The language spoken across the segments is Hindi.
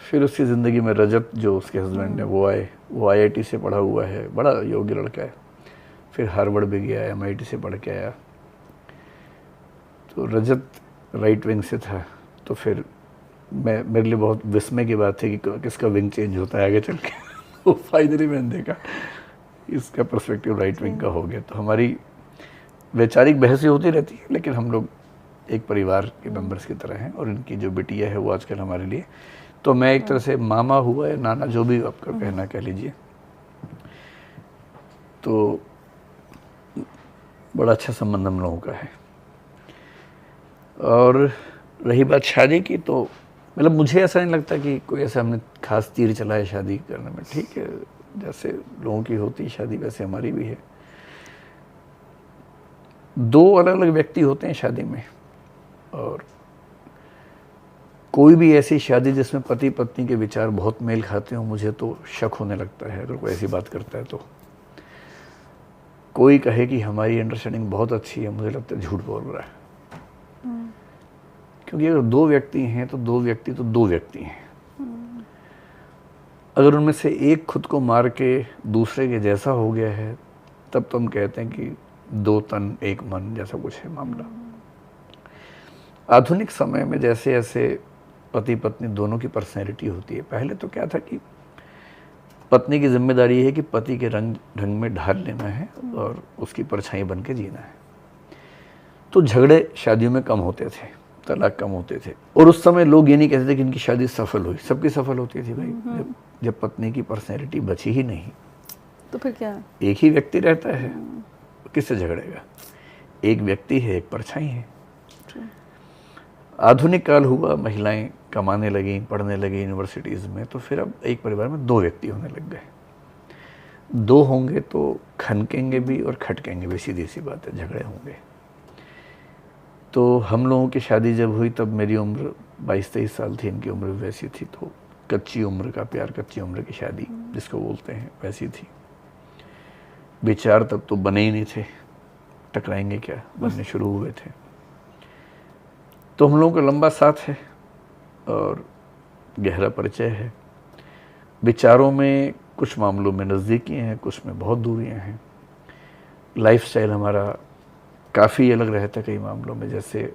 फिर उसकी ज़िंदगी में रजत जो उसके हस्बैंड हैं वो आए, वो IIT से पढ़ा हुआ है, बड़ा योग्य लड़का है। फिर हार्वर्ड भी गया, MIT से पढ़ के आया। तो रजत राइट विंग से था, तो फिर मेरे लिए बहुत विस्मय की बात थी कि किसका विंग चेंज होता है आगे चल के। तो फाइनली मैंने देखा इसका पर्सपेक्टिव राइट विंग का हो गया। तो हमारी वैचारिक बहसें होती रहती है, लेकिन हम लोग एक परिवार के मेंबर्स की तरह हैं। और इनकी जो बिटिया है वो आजकल हमारे लिए, तो मैं एक तरह से मामा हुआ या नाना, जो भी आपका कहना कह लीजिए। तो बड़ा अच्छा संबंध हम लोगों का है। और रही बात शादी की, तो मतलब मुझे ऐसा नहीं लगता कि कोई ऐसा हमने खास तीर चलाया शादी करने में। ठीक है, जैसे लोगों की होती है शादी वैसे हमारी भी है। दो अलग अलग व्यक्ति होते हैं शादी में, और कोई भी ऐसी शादी जिसमें पति पत्नी के विचार बहुत मेल खाते हो, मुझे तो शक होने लगता है अगर कोई ऐसी बात करता है। तो कोई कहे कि हमारी अंडरस्टैंडिंग बहुत अच्छी है, मुझे लगता है झूठ बोल रहा है। क्योंकि अगर दो व्यक्ति हैं तो दो व्यक्ति हैं। अगर उनमें से एक खुद को मार के दूसरे के जैसा हो गया है, तब तो हम कहते हैं कि दो तन एक मन जैसा कुछ है मामला। आधुनिक समय में जैसे जैसे पति पत्नी दोनों की पर्सनैलिटी होती है, पहले तो क्या था कि पत्नी की जिम्मेदारी है कि पति के रंग ढंग में ढाल लेना है और उसकी परछाई बन के जीना है। तो झगड़े शादियों में कम होते थे, तलाक कम होते थे। और उस समय लोग ये नहीं कहते थे कि इनकी शादी सफल हुई, सबकी सफल होती थी भाई। जब पत्नी की पर्सनैलिटी बची ही नहीं, तो फिर क्या, एक ही व्यक्ति रहता है, किससे झगड़ेगा? एक व्यक्ति है, एक परछाई है। आधुनिक काल हुआ, महिलाएं कमाने लगी, पढ़ने लगी यूनिवर्सिटीज़ में, तो फिर अब एक परिवार में दो व्यक्ति होने लग गए। दो होंगे तो खनकेंगे भी और खटकेंगे भी, सीधी सी बात है, झगड़े होंगे। तो हम लोगों की शादी जब हुई तब मेरी उम्र 22-23 साल थी, इनकी उम्र भी वैसी थी। तो कच्ची उम्र का प्यार, कच्ची उम्र की शादी जिसको बोलते हैं, वैसी थी। विचार तब तो बने ही नहीं थे, टकराएंगे क्या, बनने शुरू हुए थे। तो हम लोगों का लंबा साथ है और गहरा परिचय है। विचारों में कुछ मामलों में नज़दीकियाँ हैं, कुछ में बहुत दूरियाँ हैं। लाइफस्टाइल हमारा काफ़ी अलग रहता है कई मामलों में। जैसे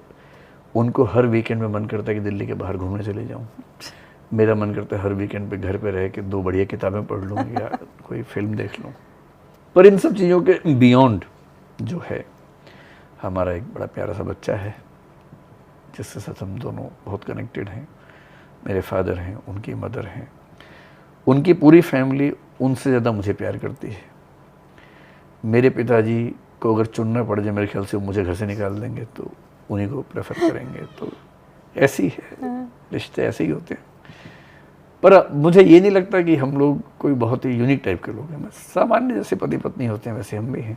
उनको हर वीकेंड में मन करता है कि दिल्ली के बाहर घूमने चले जाऊं, मेरा मन करता है हर वीकेंड पे घर पे रह के 2 बढ़िया किताबें पढ़ लूँ या कोई फिल्म देख लूँ। पर इन सब चीज़ों के बियॉन्ड जो है, हमारा एक बड़ा प्यारा सा बच्चा है जिसके साथ हम दोनों बहुत कनेक्टेड हैं। मेरे फादर हैं, उनकी मदर हैं, उनकी पूरी फैमिली उनसे ज़्यादा मुझे प्यार करती है। मेरे पिताजी को अगर चुनना पड़ जाए, मेरे ख्याल से वो मुझे घर से निकाल देंगे, तो उन्हीं को प्रेफर करेंगे। तो ऐसी है, रिश्ते ऐसे ही होते हैं। पर मुझे ये नहीं लगता कि हम लोग कोई बहुत ही यूनिक टाइप के लोग हैं। सामान्य जैसे पति पत्नी होते हैं वैसे हम भी हैं।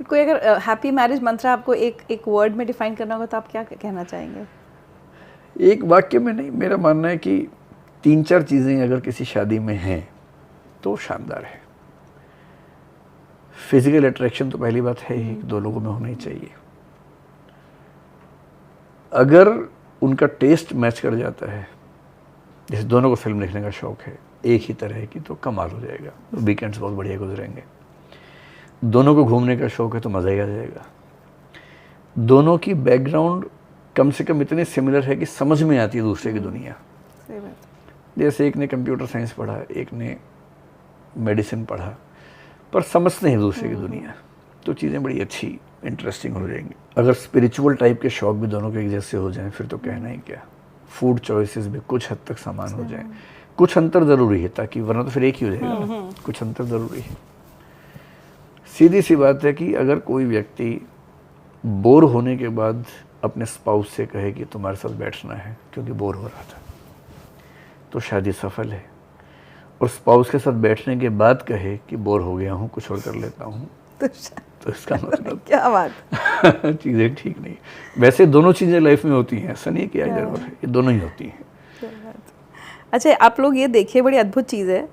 कोई अगर हैप्पी मैरिज मंत्र आपको एक वर्ड में डिफाइन करना होगा तो आप क्या कहना चाहेंगे? एक वाक्य में नहीं, मेरा मानना है कि 3-4 चीज़ें अगर किसी शादी में हैं तो शानदार है। फिजिकल अट्रैक्शन तो पहली बात है ही, दो लोगों में होना ही चाहिए। अगर उनका टेस्ट मैच कर जाता है, जैसे दोनों को फिल्म देखने का शौक है एक ही तरह की, तो कमाल हो जाएगा, वीकेंड्स बहुत बढ़िया गुजरेंगे। दोनों को घूमने का शौक है तो मज़ा ही आ जाएगा। दोनों की बैकग्राउंड कम से कम इतने सिमिलर है कि समझ में आती है दूसरे की दुनिया। सही बात। जैसे एक ने कंप्यूटर साइंस पढ़ा, एक ने मेडिसिन पढ़ा, पर समझते हैं दूसरे की दुनिया, तो चीज़ें बड़ी अच्छी इंटरेस्टिंग हो जाएंगी। अगर स्पिरिचुअल टाइप के शौक भी दोनों के एक जैसे हो जाएं फिर तो कहना ही क्या। फूड चॉइसेस भी कुछ हद तक समान हो जाएं, कुछ अंतर ज़रूरी है, ताकि वरना तो फिर एक ही हो जाएगा ना, कुछ अंतर ज़रूरी है। सीधी सी बात है कि अगर कोई व्यक्ति बोर होने के बाद अपने स्पाउस से कहे कि तुम्हारे साथ बैठना है क्योंकि बोर हो रहा था, तो शादी सफल है। और स्पाउस के साथ बैठने के बाद कहे कि बोर हो गया हूँ, कुछ और कर लेता हूँ, तो इसका मतलब क्या बात चीज़ें ठीक नहीं। वैसे दोनों चीज़ें लाइफ में होती हैं, ऐसा नहीं कि इधर और है, ये दोनों ही होती हैं। अच्छा, आप लोग ये देखिए, बड़ी अद्भुत चीज़ है।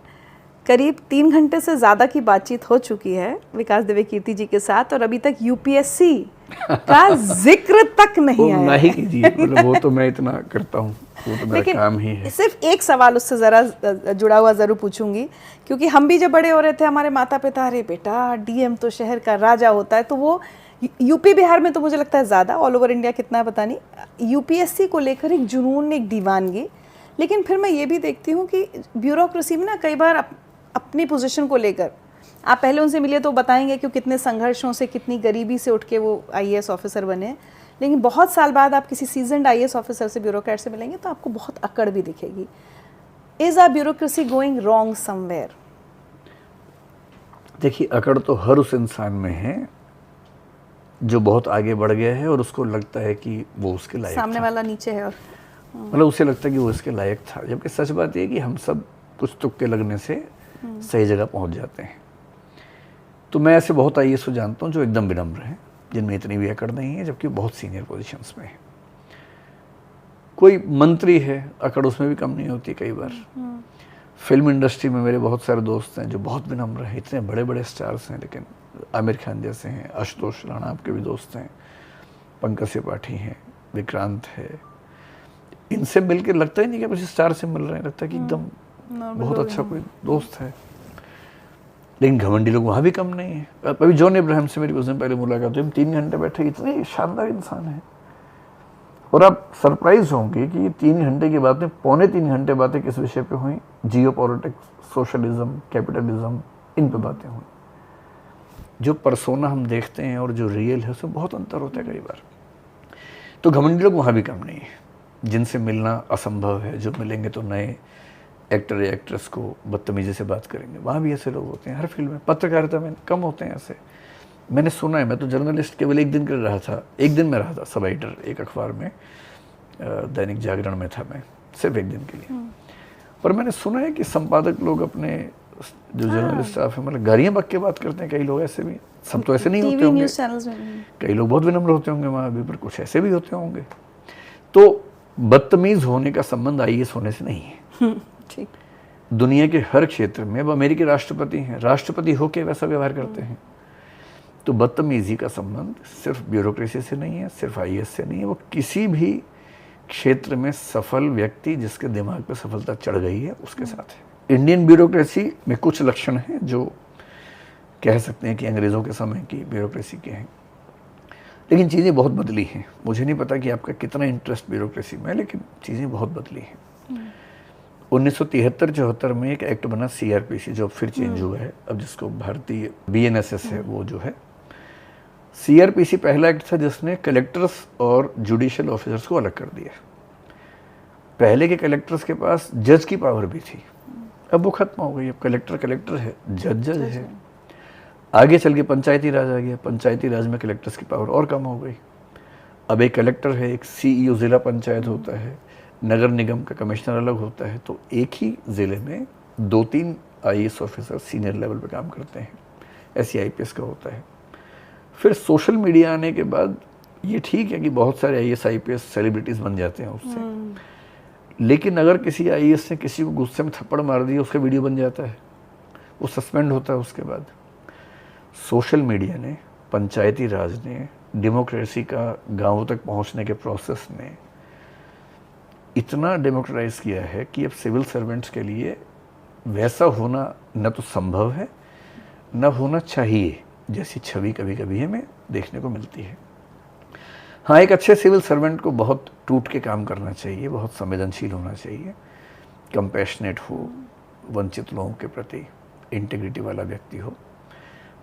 करीब 3 घंटे से ज़्यादा की बातचीत हो चुकी है विकास दिव्य कीर्ति जी के साथ, और अभी तक यूपीएससी का जिक्र तक नहीं आया नहीं है। कीजिए, मतलब वो तो मैं इतना करता हूँ, वो तो मेरा लेकिन काम ही है। सिर्फ एक सवाल उससे ज़रा जुड़ा हुआ ज़रूर पूछूंगी, क्योंकि हम भी जब बड़े हो रहे थे हमारे माता पिता, अरे बेटा डीएम तो शहर का राजा होता है, तो वो यूपी बिहार में तो मुझे लगता है ज़्यादा, ऑल ओवर इंडिया कितना है पता नहीं, यूपीएससी को लेकर एक जुनून, एक दीवानगी। लेकिन फिर मैं ये भी देखती हूँ कि ब्यूरोक्रेसी में ना कई बार अपनी पोजीशन को लेकर, आप पहले उनसे मिले तो बताएंगे कि कितने संघर्षों से, कितनी गरीबी से उठ के वो आईएएस ऑफिसर बने, लेकिन बहुत साल बाद आप किसी सीजन्ड आईएएस ऑफिसर से, ब्यूरोक्रेट से मिलेंगे तो आपको बहुत अकड़ भी दिखेगी। Is our bureaucracy going wrong somewhere? देखिए, अकड़ तो हर उस इंसान में है जो बहुत आगे बढ़ गया है और उसको लगता है कि वो उसके लायक सामने था। वाला नीचे है और मतलब उसे लगता है कि वो इसके लायक था, जबकि सच बात ये है कि हम सब कुछ तुक्के लगने से सही जगह पहुंच जाते हैं। तो मैं ऐसे बहुत आईएएस को जानता हूँ जो एकदम विनम्र हैं, जिनमें इतनी भी अकड़ नहीं है, जबकि बहुत सीनियर पोजीशंस में है। कोई मंत्री है, अकड़ उसमें भी कम नहीं होती कई बार। फिल्म इंडस्ट्री में मेरे बहुत सारे दोस्त हैं जो बहुत विनम्र हैं, इतने बड़े बड़े स्टार्स हैं, लेकिन आमिर खान जैसे हैं, आशुतोष राणा आपके भी दोस्त हैं, पंकज त्रिपाठी हैं, विक्रांत है, इनसे मिलकर लगता ही नहीं कि किसी स्टार से मिल रहे हैं, लगता है कि एकदम बहुत अच्छा कोई दोस्त है। लेकिन घमंडी लोग वहाँ भी कम नहीं है। अभी जॉन इब्राहिम से मेरी कुछ दिन पहले मुलाकात हुई, हम 3 घंटे बैठे, इतने शानदार इंसान है, और आप सरप्राइज होंगे कि 3 घंटे की बातें, 3.25 घंटे बातें किस विषय पे हुई? जियो पॉलिटिक्स, सोशलिज्म, कैपिटलिज्म, इन पे बातें हुई। जो पर्सोना हम देखते हैं और जो रियल है उसमें बहुत अंतर होता है कई बार। तो घमंडी लोग वहाँ भी कम नहीं है, जिनसे मिलना असंभव है, जो मिलेंगे तो नए एक्टर या एक्ट्रेस को बदतमीजी से बात करेंगे, वहाँ भी ऐसे लोग होते हैं। हर फील्ड में, पत्रकारिता में कम होते हैं ऐसे। मैंने सुना है, मैं तो जर्नलिस्ट केवल 1 दिन के लिए रहा था, 1 दिन में रहा था, सब एडिटर एक अखबार में, दैनिक जागरण में था मैं, सिर्फ 1 दिन के लिए। पर मैंने सुना है कि संपादक लोग अपने जो जर्नलिस्ट स्टाफ है, मतलब गालियाँ बक के बात करते हैं कई लोग, ऐसे भी, सब तो ऐसे नहीं होते होंगे, कई लोग बहुत विनम्र होते होंगे वहाँ भी, पर कुछ ऐसे भी होते होंगे। तो बदतमीज होने का संबंध आईएएस होने से नहीं है। ठीक। दुनिया के हर क्षेत्र में, अब अमेरिकी राष्ट्रपति हैं, राष्ट्रपति होके वैसा व्यवहार करते हैं। तो बदतमीजी का संबंध सिर्फ ब्यूरोक्रेसी से नहीं है, सिर्फ आईएएस से नहीं है, वो किसी भी क्षेत्र में सफल व्यक्ति जिसके दिमाग पे सफलता चढ़ गई है उसके साथ है। इंडियन ब्यूरोक्रेसी में कुछ लक्षण हैं जो कह सकते हैं कि अंग्रेज़ों के समय की ब्यूरोक्रेसी के हैं, लेकिन चीज़ें बहुत बदली हैं। मुझे नहीं पता कि आपका कितना इंटरेस्ट ब्यूरोक्रेसी में है, लेकिन चीज़ें बहुत बदली हैं। 1973-74 में एक एक्ट बना सीआरपीसी, जो फिर चेंज हुआ है अब, जिसको भारतीय बीएनएसएस है वो जो है। सीआरपीसी पहला एक्ट था जिसने कलेक्टर्स और जुडिशियल ऑफिसर्स को अलग कर दिया। पहले के कलेक्टर्स के पास जज की पावर भी थी, अब वो खत्म हो गई। अब कलेक्टर कलेक्टर है, जज जज है। आगे चल के पंचायती राज आ गया, पंचायती राज में कलेक्टर्स की पावर और कम हो गई। अब एक कलेक्टर है, एक सीईओ जिला पंचायत होता है, नगर निगम का कमिश्नर अलग होता है। तो एक ही ज़िले में 2-3 आईएएस ऑफिसर सीनियर लेवल पे काम करते हैं, ऐसी आईपीएस का होता है। फिर सोशल मीडिया आने के बाद ये ठीक है कि बहुत सारे आईएएस आईपीएस सेलिब्रिटीज़ बन जाते हैं उससे, लेकिन अगर किसी आईएएस ने किसी को गुस्से में थप्पड़ मार दिया, उसका वीडियो बन जाता है, वो सस्पेंड होता है उसके बाद। सोशल मीडिया ने, पंचायती राज ने, डेमोक्रेसी का गाँवों तक पहुँचने के प्रोसेस ने इतना डेमोक्रेटाइज किया है कि अब सिविल सर्वेंट्स के लिए वैसा होना न तो संभव है, न होना चाहिए, जैसी छवि कभी कभी हमें देखने को मिलती है। हाँ, एक अच्छे सिविल सर्वेंट को बहुत टूट के काम करना चाहिए, बहुत संवेदनशील होना चाहिए, कंपैशनेट हो, वंचित लोगों के प्रति इंटीग्रिटी वाला व्यक्ति हो।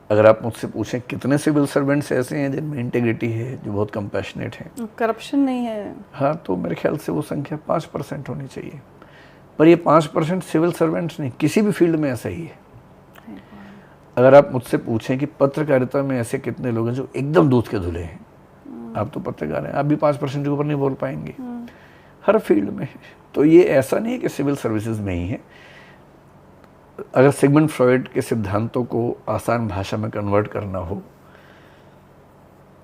अगर आप मुझसे पूछें कितने सिविल सर्वेंट्स ऐसे हैं जिनमें इंटीग्रिटी है, जो बहुत कंपैशनेट हैं, करप्शन नहीं है, हाँ, तो मेरे ख्याल से वो संख्या 5% होनी चाहिए। पर ये 5% सिविल सर्वेंट्स नहीं, किसी भी फील्ड में ऐसा ही है। अगर आप मुझसे पूछें कि पत्रकारिता में ऐसे कितने लोग हैं जो एकदम दूध के धुले हैं, आप तो पत्रकार हैं, आप भी 5% के ऊपर नहीं बोल पाएंगे, हर फील्ड में। तो ये ऐसा नहीं है कि सिविल सर्विसेज में ही है। अगर सिगमंड फ्रॉइड के सिद्धांतों को आसान भाषा में कन्वर्ट करना हो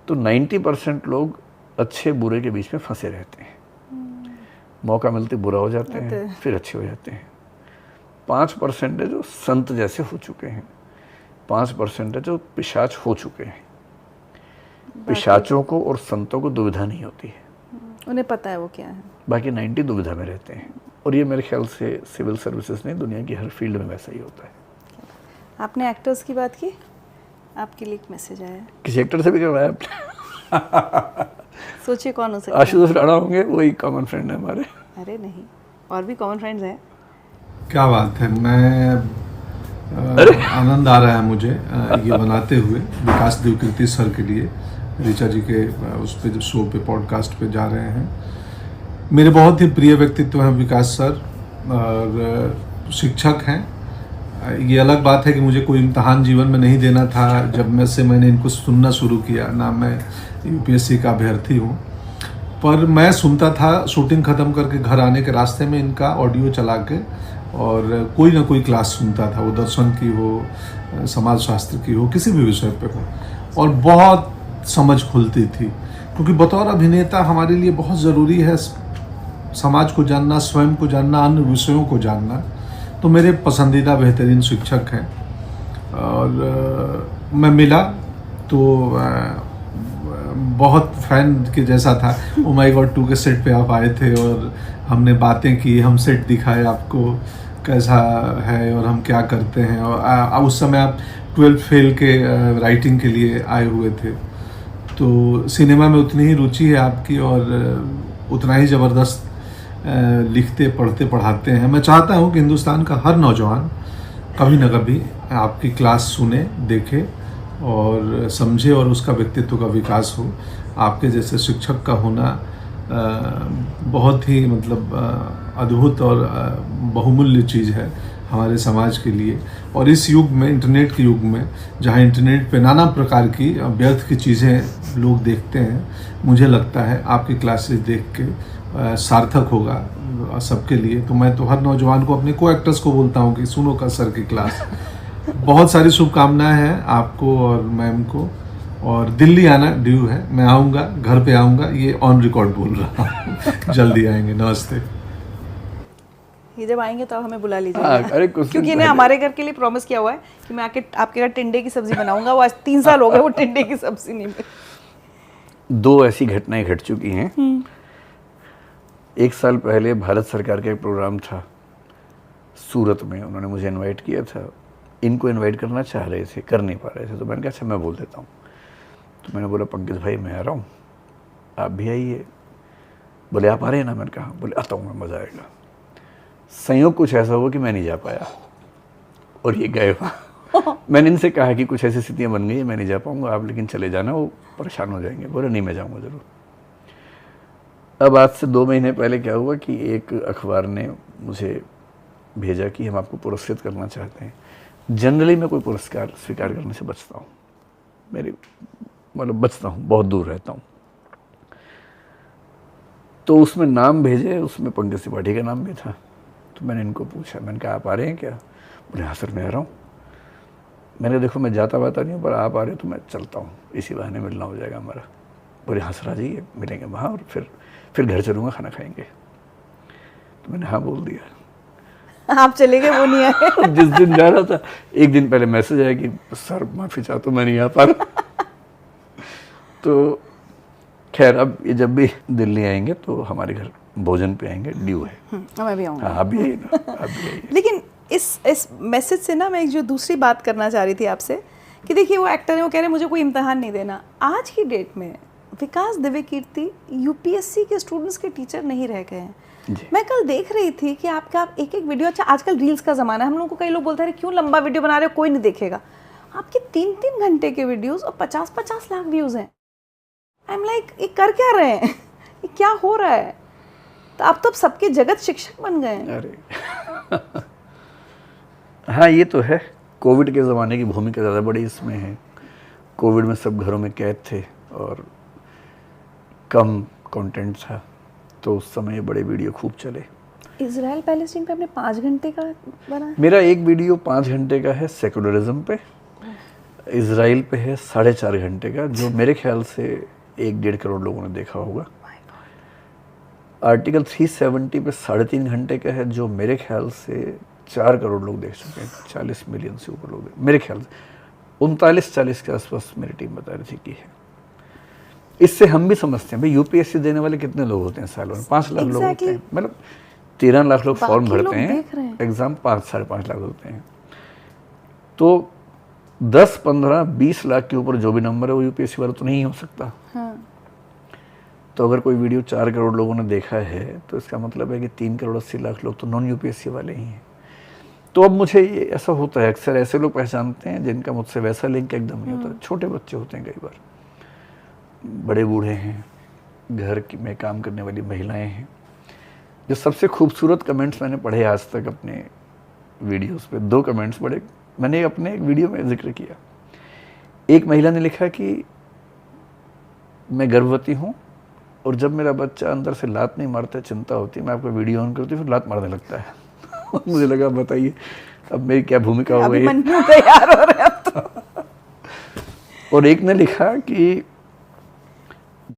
तो 90% लोग अच्छे बुरे के बीच में फंसे रहते हैं, मौका मिलते बुरा हो जाते हैं, फिर अच्छे हो जाते हैं। 5% है जो संत जैसे हो चुके हैं, 5% है जो पिशाच हो चुके हैं। पिशाचों को और संतों को दुविधा नहीं होती है, उन्हें पता है वो क्या है। बाकी 90 दुविधा में रहते हैं। और ये मेरे ख्याल से सिविल सर्विसेज नहीं, दुनिया की हर फील्ड में वैसा ही होता है। आपने एक्टर्स की बात की, आपके लिए एक मैसेज आया है। किसी एक्टर से भी करवाया आपने? सोचिए कौन हो सकता है। आशुतोष राणा होंगे, वही कॉमन फ्रेंड है हमारे। अरे नहीं, और भी कॉमन फ्रेंड्स हैं। क्या बात है, मैं आनंद आ रहा है मुझे ये बनाते हुए विकास देवकीर्ति सर के लिए। ऋचा जी के उस पे जो शो पे पॉडकास्ट पे जा रहे हैं। मेरे बहुत ही प्रिय व्यक्तित्व हैं विकास सर, और शिक्षक हैं। ये अलग बात है कि मुझे कोई इम्तहान जीवन में नहीं देना था जब मैंने इनको सुनना शुरू किया ना। मैं यूपीएससी का अभ्यर्थी हूँ, पर मैं सुनता था शूटिंग ख़त्म करके घर आने के रास्ते में इनका ऑडियो चला के, और कोई ना कोई क्लास सुनता था, वो दर्शन की हो, समाज शास्त्र की हो, किसी भी विषय पे हो, और बहुत समझ खुलती थी। क्योंकि बतौर अभिनेता हमारे लिए बहुत ज़रूरी है समाज को जानना, स्वयं को जानना, अन्य विषयों को जानना। तो मेरे पसंदीदा बेहतरीन शिक्षक हैं। और मैं मिला तो बहुत फैन के जैसा था। ओ माय गॉड 2 के सेट पे आप आए थे और हमने बातें की, हम सेट दिखाए आपको कैसा है और हम क्या करते हैं। और उस समय आप 12th फेल के राइटिंग के लिए आए हुए थे। तो सिनेमा में उतनी ही रुचि है आपकी और उतना ही ज़बरदस्त लिखते, पढ़ते, पढ़ाते हैं। मैं चाहता हूँ कि हिंदुस्तान का हर नौजवान कभी न कभी आपकी क्लास सुने, देखे और समझे, और उसका व्यक्तित्व का विकास हो। आपके जैसे शिक्षक का होना बहुत ही अद्भुत और बहुमूल्य चीज़ है हमारे समाज के लिए। और इस युग में, इंटरनेट के युग में, जहाँ इंटरनेट पे नाना प्रकार की व्यर्थ की चीज़ें लोग देखते हैं, मुझे लगता है आपकी क्लासेस देख के सार्थक होगा सबके लिए। तो मैं तो हर नौजवान को, अपने को एक्टर्स को बोलता हूँ कि सुनो का सर की क्लास। बहुत सारी शुभकामनाएं हैं आपको और मैम को। और दिल्ली आना ड्यू है, मैं आऊँगा, घर पे आऊँगा, ये ऑन रिकॉर्ड बोल रहा हूँ। जल्दी आएंगे। नमस्ते। ये जब आएंगे तो हमें बुला लीजिए। अरे कुछ क्योंकि इन्हें हमारे घर के लिए प्रॉमिस किया हुआ है कि मैं आके आपके घर टिंडे की सब्जी बनाऊंगा। वो आज 3 साल हो गए वो टिंडे की सब्जी नहीं बनी। 2 ऐसी घटनाएं घट चुकी हैं। 1 साल पहले भारत सरकार का एक प्रोग्राम था सूरत में, उन्होंने मुझे इनवाइट किया था। इनको इनवाइट करना चाह रहे थे, कर नहीं पा रहे थे। तो मैंने कहा अच्छा मैं बोल देता हूँ। तो मैंने बोला पंकज भाई मैं आ रहा हूँ, आप भी आइए। बोले आप आ रहे हैं ना? मैंने कहा। बोले आता हूँ मैं, मज़ा आएगा। संयोग कुछ ऐसा हुआ कि मैं नहीं जा पाया और ये गए वहाँ। मैंने इनसे कहा कि कुछ ऐसी स्थितियाँ बन गई है, मैं नहीं जा पाऊँगा, आप लेकिन चले जाना, वो परेशान हो जाएंगे। बोले नहीं मैं जाऊँगा ज़रूर। अब आज से 2 महीने पहले क्या हुआ कि एक अखबार ने मुझे भेजा कि हम आपको पुरस्कृत करना चाहते हैं। जनरली मैं कोई पुरस्कार स्वीकार करने से बचता हूँ, बचता हूँ, बहुत दूर रहता हूँ। तो उसमें नाम भेजे, उसमें पंकज त्रिपाठी का नाम भी था। तो मैंने इनको पूछा, मैंने कहा आप आ रहे हैं क्या? बोले हाँ सर मैं आ रहा हूँ। मैंने देखो मैं जाता नहीं हूँ, पर आप आ रहे हो तो मैं चलता हूँ, इसी बहाने मिलना हो जाएगा हमारा। बोले हाँ सर आ जाइए, मिलेंगे वहाँ और फिर घर चलूँगा, खाना खाएंगे। तो मैंने हाँ बोल दिया। आप चले गए, वो नहीं आए। जिस दिन जा रहा था 1 दिन पहले मैसेज आया कि सर माफ़ी चाहता हूँ मैं नहीं आ पा रहा। तो खैर अब ये जब भी दिल्ली आएंगे तो हमारे घर भोजन पे आएंगे, ड्यू है। मैं भी आऊँगा। हाँ आप भी आइए ना, आप भी आइए। लेकिन इस मैसेज से ना मैं एक जो दूसरी बात करना चाह रही थी आपसे कि देखिए वो एक्टर है, वो कह रहे हैं मुझे कोई इम्तहान नहीं देना। आज की डेट में विकास दिव्यकीर्ति यूपीएससी के स्टूडेंट्स के टीचर नहीं रह गए हैं। मैं कल देख रही थी कि आपका एक वीडियो, अच्छा आजकल रील्स का ज़माना है, हम लोगों को कई लोग बोलते हैं क्यों लंबा वीडियो बना रहे हो, कोई नहीं देखेगा। आपके 3-3 घंटे के वीडियोस और 50-50 लाख व्यूज़ हैं। आई एम लाइक ये कर क्या रहे हैं, ये क्या हो रहा है? तो आप तो अब सबके जगत शिक्षक बन गए हैं। अरे हाँ ये तो है, कोविड के ज़माने की भूमिका ज़्यादा बड़ी इसमें है। कोविड में सब घरों में कैद थे और कम कंटेंट था, तो उस समय बड़े वीडियो खूब चले। इजराइल पैलेस्टीन पे आपने 5 घंटे का बना है? मेरा एक वीडियो 5 घंटे का है सेकुलरिज्म पे, इजराइल पे है 4.5 घंटे का, जो मेरे ख्याल से 1-1.5 करोड़ लोगों ने देखा होगा। आर्टिकल 370 पे 3.5 घंटे का है, जो मेरे ख्याल से 4 करोड़ लोग देख चुके हैं, 40 मिलियन से ऊपर लोग मेरे ख्याल से 39-40 के आसपास मेरी टीम बता रही थी कि है। इससे हम भी समझते हैं भाई यूपीएससी देने वाले कितने लोग होते हैं सालों में, 5 लाख लोग होते हैं, मतलब 13 लाख लोग फॉर्म बाकी लोग भरते देख रहे हैं, हैं। एग्जाम 5-5.5 लाख होते हैं, तो 10, 15, 20 लाख के ऊपर जो भी नंबर है वो यूपीएससी वाला तो नहीं हो सकता। हाँ। तो अगर कोई वीडियो 4 करोड़ लोगों ने देखा है तो इसका मतलब है कि 3 करोड़ 80 लाख लोग तो नॉन यूपीएससी वाले ही हैं। तो अब मुझे ये ऐसा होता है, अक्सर ऐसे लोग पहचानते हैं जिनका मुझसे वैसा लिंक एकदम नहीं होता। छोटे बच्चे होते हैं, कई बार बड़े बूढ़े हैं, घर की में काम करने वाली महिलाएं हैं। जो सबसे खूबसूरत कमेंट्स मैंने पढ़े आज तक अपने वीडियोस पे, 2 कमेंट्स पढ़े मैंने अपने एक वीडियो में जिक्र किया। एक महिला ने लिखा कि मैं गर्भवती हूँ और जब मेरा बच्चा अंदर से लात नहीं मारता, चिंता होती है, मैं आपका वीडियो ऑन करती हूँ फिर लात मारने लगता है। मुझे लगा बताइए अब मेरी क्या भूमिका हो गई है। अभिमन्यु तैयार हो रहे हैं अब तो। और एक ने लिखा कि